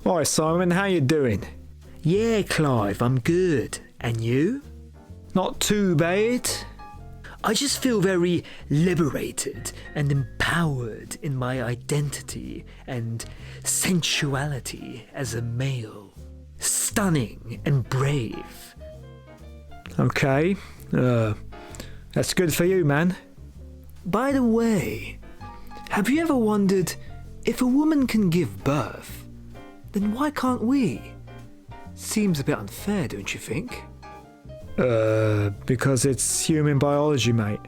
Hi Simon, how you doing? Yeah, Clive, I'm good. And you? Not too bad. I just feel very liberated and empowered in my identity and sensuality as a male. Stunning and brave. Okay, that's good for you, man. By the way, have you ever wondered if a woman can give birth, then why can't we? Seems a bit unfair, don't you think? Because it's human biology, mate.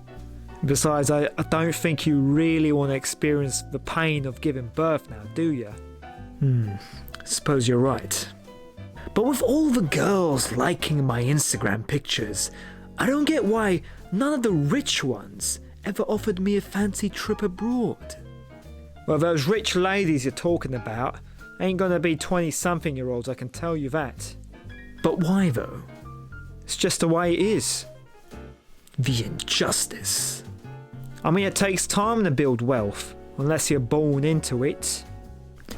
Besides, I don't think you really want to experience the pain of giving birth now, do you? Suppose you're right. But with all the girls liking my Instagram pictures, I don't get why none of the rich ones ever offered me a fancy trip abroad. Well, those rich ladies you're talking about ain't gonna be 20-something-year-olds, I can tell you that. But why though? It's just the way it is. The injustice. I mean, it takes time to build wealth, unless you're born into it.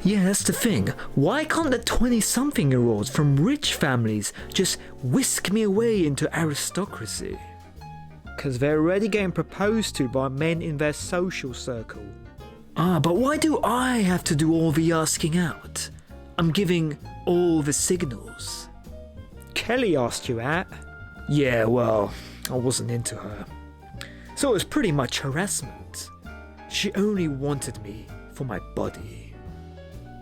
Yeah, that's the thing. Why can't the 20-something-year-olds from rich families just whisk me away into aristocracy? Because they're already getting proposed to by men in their social circle. But why do I have to do all the asking out? I'm giving all the signals. Kelly asked you out. Yeah, well, I wasn't into her. So it was pretty much harassment. She only wanted me for my body.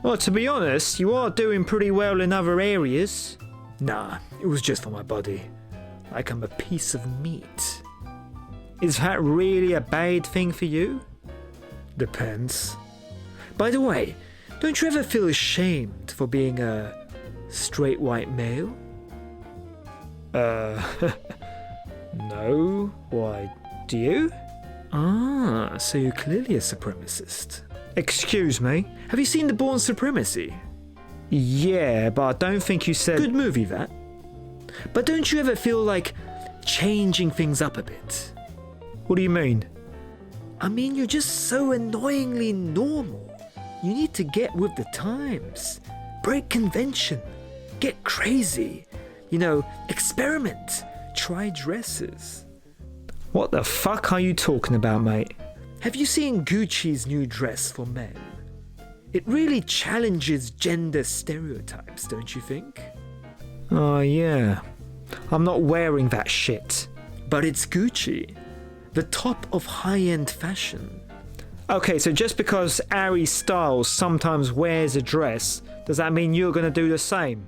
Well, to be honest, you are doing pretty well in other areas. Nah, it was just for my body. Like I'm a piece of meat. Is that really a bad thing for you? Depends. By the way, don't you ever feel ashamed for being a straight white male? No. Why, do you? So you're clearly a supremacist. Excuse me? Have you seen The Bourne Supremacy? Yeah, but I don't think you said... Good movie, that. But don't you ever feel like changing things up a bit? What do you mean? I mean, you're just so annoyingly normal. You need to get with the times. Break convention. Get crazy. You know, experiment. Try dresses. What the fuck are you talking about, mate? Have you seen Gucci's new dress for men? It really challenges gender stereotypes, don't you think? Oh, yeah. I'm not wearing that shit. But it's Gucci. The top of high-end fashion. Okay, so just because Harry Styles sometimes wears a dress, does that mean you're gonna do the same?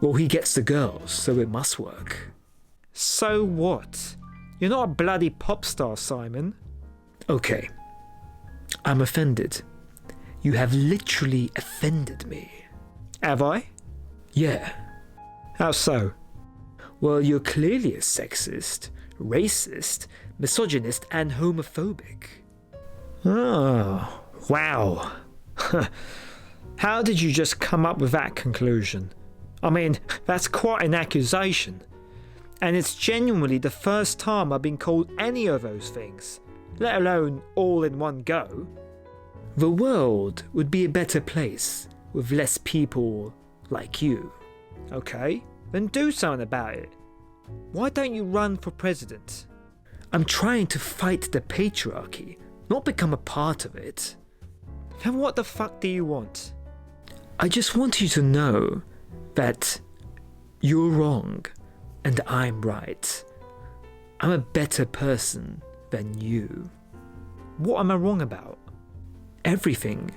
Well, he gets the girls, so it must work. So what? You're not a bloody pop star, Simon. Okay. I'm offended. You have literally offended me. Have I? Yeah. How so? Well, you're clearly a sexist, racist, misogynist, and homophobic. Oh, wow. How did you just come up with that conclusion? I mean, that's quite an accusation. And it's genuinely the first time I've been called any of those things, let alone all in one go. The world would be a better place with less people like you. Okay, then do something about it. Why don't you run for president? I'm trying to fight the patriarchy, not become a part of it. Then what the fuck do you want? I just want you to know that you're wrong and I'm right. I'm a better person than you. What am I wrong about? Everything.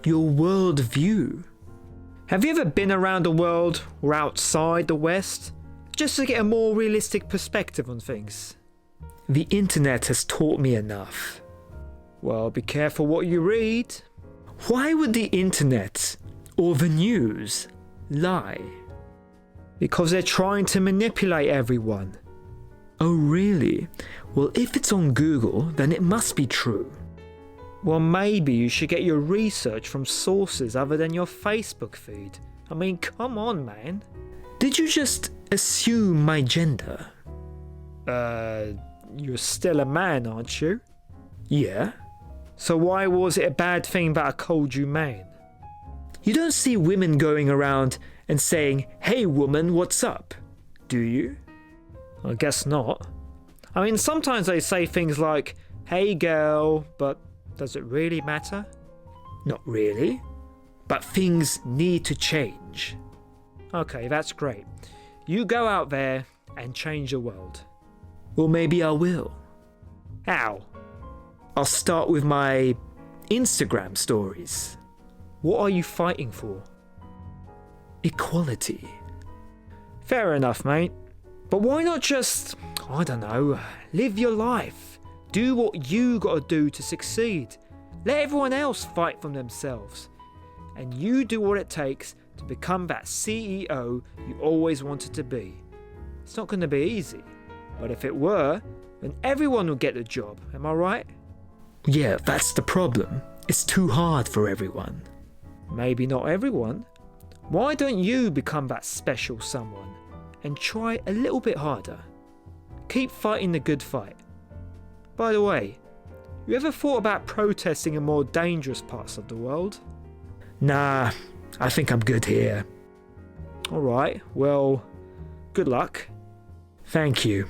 Your worldview. Have you ever been around the world or outside the West? Just to get a more realistic perspective on things. The internet has taught me enough. Well, be careful what you read. Why would the internet or the news lie? Because they're trying to manipulate everyone. Oh, really? Well, if it's on Google, then it must be true. Well, maybe you should get your research from sources other than your Facebook feed. I mean, come on, man. Did you just assume my gender? You're still a man, aren't you? Yeah. So why was it a bad thing that I called you man? You don't see women going around and saying, "Hey woman, what's up?" Do you? I guess not. I mean, sometimes they say things like, "Hey girl," but does it really matter? Not really. But things need to change. Okay, that's great. You go out there and change the world. Well, maybe I will. How? I'll start with my Instagram stories. What are you fighting for? Equality. Fair enough, mate. But why not just, I don't know, live your life? Do what you gotta do to succeed. Let everyone else fight for themselves. And you do what it takes to become that CEO you always wanted to be. It's not gonna be easy. But if it were, then everyone would get the job. Am I right? Yeah, that's the problem. It's too hard for everyone. Maybe not everyone. Why don't you become that special someone and try a little bit harder? Keep fighting the good fight. By the way, you ever thought about protesting in more dangerous parts of the world? Nah, I think I'm good here. Alright, well, good luck. Thank you.